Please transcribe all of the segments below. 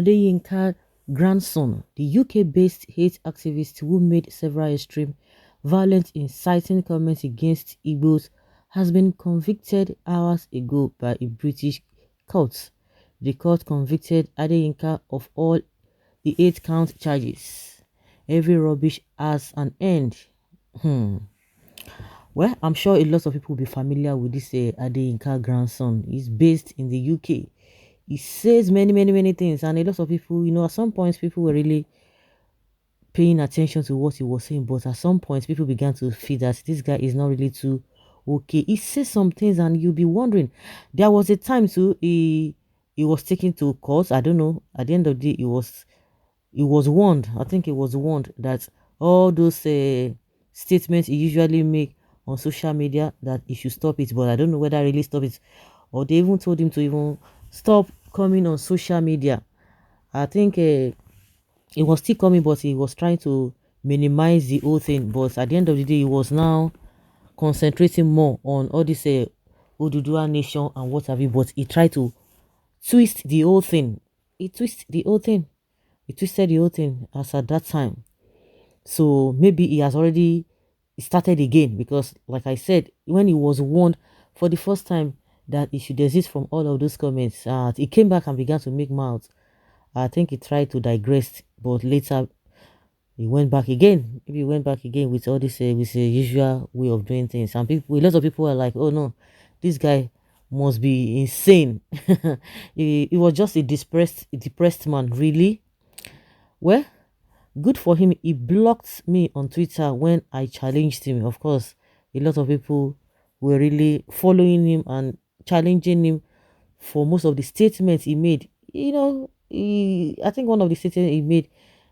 Adeyinka grandson, the UK-based hate activist who made several extreme, violent, inciting comments against Igbos, has been convicted hours ago by a British court. The court convicted Adeyinka of all the 8-count charges. Every rubbish has an end. Hmm. Well, I'm sure a lot of people will be familiar with this Adeyinka grandson. He's based in the UK. He says many things, and a lot of people, at some points, people were really paying attention to what he was saying, but at some point, people began to feel that this guy is not really too okay. He says some things, and you'll be wondering. There was a time too, he was taken to court. I don't know. At the end of the day, he was warned. I think he was warned that all those statements he usually make on social media, that he should stop it. But I don't know whether I really stop it, or they even told him to even stop coming on social media. I think he was still coming, but he was trying to minimize the whole thing. But at the end of the day, he was now concentrating more on all this Oduduwa nation and what have you. But he tried to twist the whole thing. He twisted the whole thing as at that time. So maybe he has already started again, because like I said, when he was warned for the first time that he should desist from all of those comments, he came back and began to make mouths. I think he tried to digress, but later he went back again. Maybe he went back again with all this with the usual way of doing things. And people, a lot of people are like, "Oh no, this guy must be insane." He was just a depressed man, really. Well, good for him. He blocked me on Twitter when I challenged him. Of course, a lot of people were really following him and challenging him for most of the statements he made. I think one of the statements he made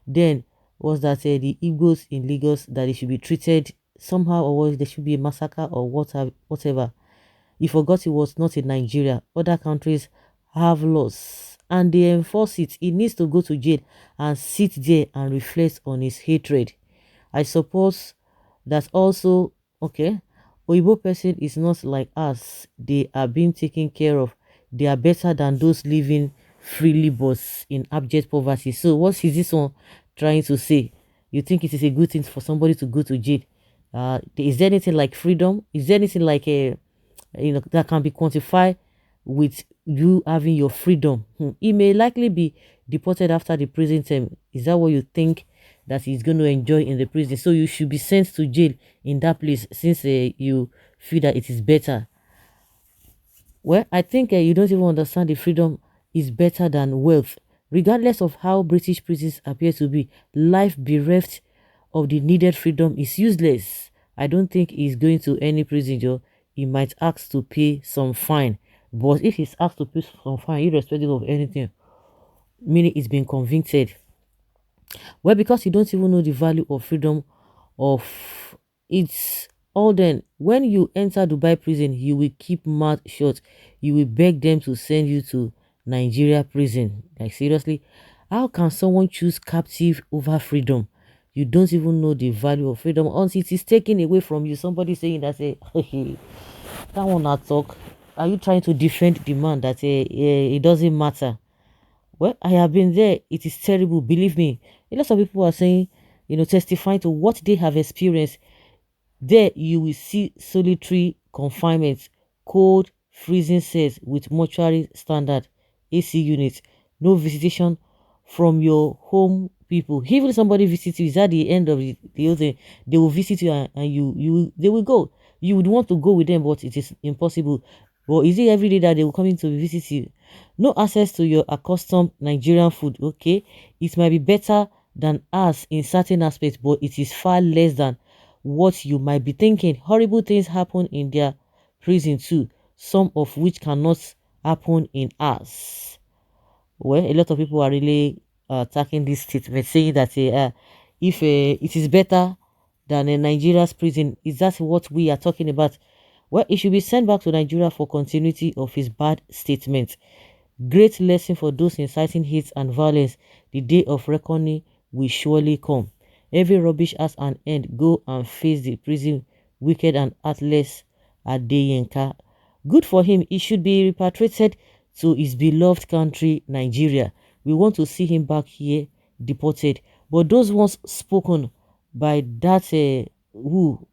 then was that the Igbos in Lagos, that they should be treated somehow, or there should be a massacre or whatever. He forgot he was not in Nigeria. Other countries have laws and they enforce it. He needs to go to jail and sit there and reflect on his hatred. I suppose that's also okay. Oyibo person is not like us. They are being taken care of. They are better than those living freely but in abject poverty. So what is this one trying to say? You think it is a good thing for somebody to go to jail? Is there anything like freedom? Is there anything like a that can be quantified with you having your freedom? He may likely be deported after the prison term. Is that what you think that he's going to enjoy in the prison? So you should be sent to jail in that place, since you feel that it is better. Well, I think you don't even understand the freedom is better than wealth. Regardless of how British prisons appear to be, life bereft of the needed freedom is useless. I don't think he's going to any prison, Joe. He might ask to pay some fine. But if he's asked to pay some fine, irrespective of anything, meaning he's been convicted. Well, because you don't even know the value of freedom of it's all then. When you enter Dubai prison, you will keep mouth shut. You will beg them to send you to Nigeria prison. Like seriously, how can someone choose captive over freedom? You don't even know the value of freedom until it is taken away from you. Somebody saying that say, that one not talk. Are you trying to defend the man that it doesn't matter? Well, I have been there. It is terrible. Believe me. A lot of people are saying, testifying to what they have experienced. There, you will see solitary confinement, cold, freezing cells with mortuary standard AC units, no visitation from your home people. Even somebody visits you, is at the end of the whole thing, they will visit you and they will go. You would want to go with them, but it is impossible. But is it every day that they will come in to visit you? No access to your accustomed Nigerian food. Okay, it might be better than us in certain aspects, but it is far less than what you might be thinking. Horrible things happen in their prison too, some of which cannot happen in us. Well, a lot of people are really attacking this statement, saying that if it is better than Nigeria's prison, is that what we are talking about? Well, he should be sent back to Nigeria for continuity of his bad statement. Great lesson for those inciting hate and violence. The day of reckoning will surely come. Every rubbish has an end. Go and face the prison, wicked and heartless Adeyinka. Good for him. He should be repatriated to his beloved country, Nigeria. We want to see him back here deported. But those ones spoken by that who,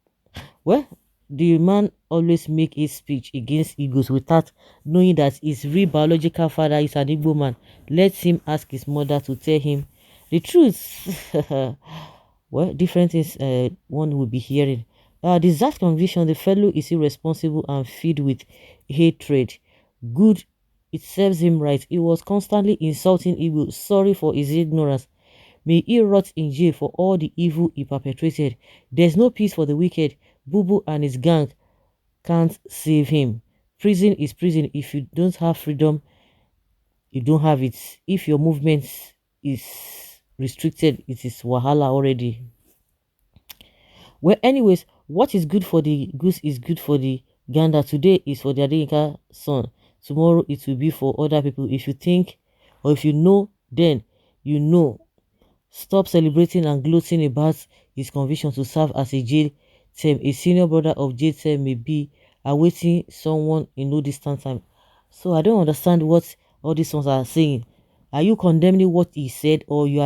well, the man always make a speech against Igbos without knowing that his real biological father is an Igbo man. Let him ask his mother to tell him the truth. Well, different things one will be hearing. The exact conviction, the fellow is irresponsible and filled with hatred. Good, it serves him right. He was constantly insulting Igbo. Sorry for his ignorance. May he rot in jail for all the evil he perpetrated. There's no peace for the wicked. Bubu and his gang can't save him. Prison is prison. If you don't have freedom, you don't have it. If your movement is restricted, it is wahala already. Well, anyways, what is good for the goose is good for the gander. Today is for the Adeyinka son. Tomorrow it will be for other people. If you think or if you know, then you know. Stop celebrating and gloating about his conviction to serve as a jail term. A senior brother of jail term may be awaiting someone in no distant time. So I don't understand what all these ones are saying. Are you condemning what he said, or you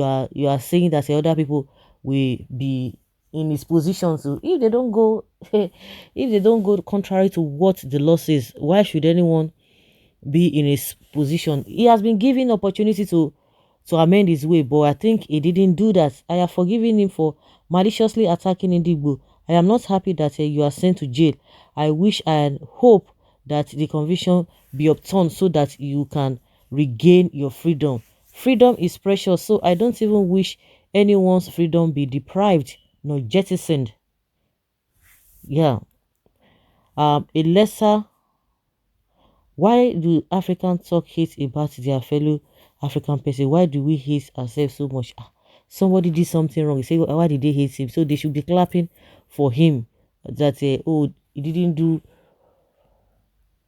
are saying that other people will be in his position to, if they don't go if they don't go contrary to what the law says, why should anyone be in his position? He has been given opportunity to amend his way, but I think he didn't do that. I have forgiven him for maliciously attacking Indigbo. I am not happy that you are sent to jail. I wish and hope that the conviction be upturned so that you can regain your freedom. Freedom is precious, so I don't even wish anyone's freedom be deprived nor jettisoned. Yeah. A lesser, why do Africans talk hate about their fellow African person? Why do we hate ourselves so much? Somebody did something wrong. You say, why did they hate him? So they should be clapping for him. That oh, he didn't do,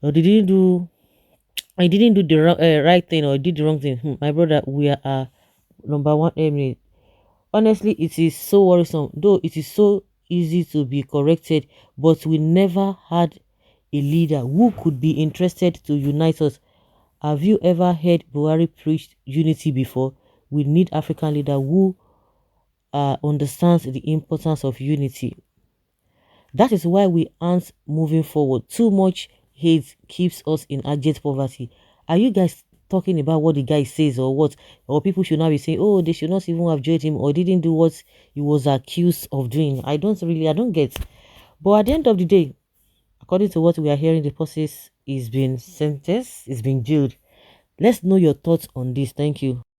or he didn't do the right thing, or he did the wrong thing. My brother, we are number one enemy. Honestly, it is so worrisome. Though it is so easy to be corrected, but we never had a leader who could be interested to unite us. Have you ever heard Buhari preach unity before? We need African leader who understands the importance of unity. That is why we aren't moving forward. Too much hate keeps us in abject poverty. Are you guys talking about what the guy says, or what? Or people should not be saying, oh, they should not even have jailed him, or didn't do what he was accused of doing. I don't get. But at the end of the day, according to what we are hearing, the process is being sentenced, is being jailed. Let's know your thoughts on this. Thank you.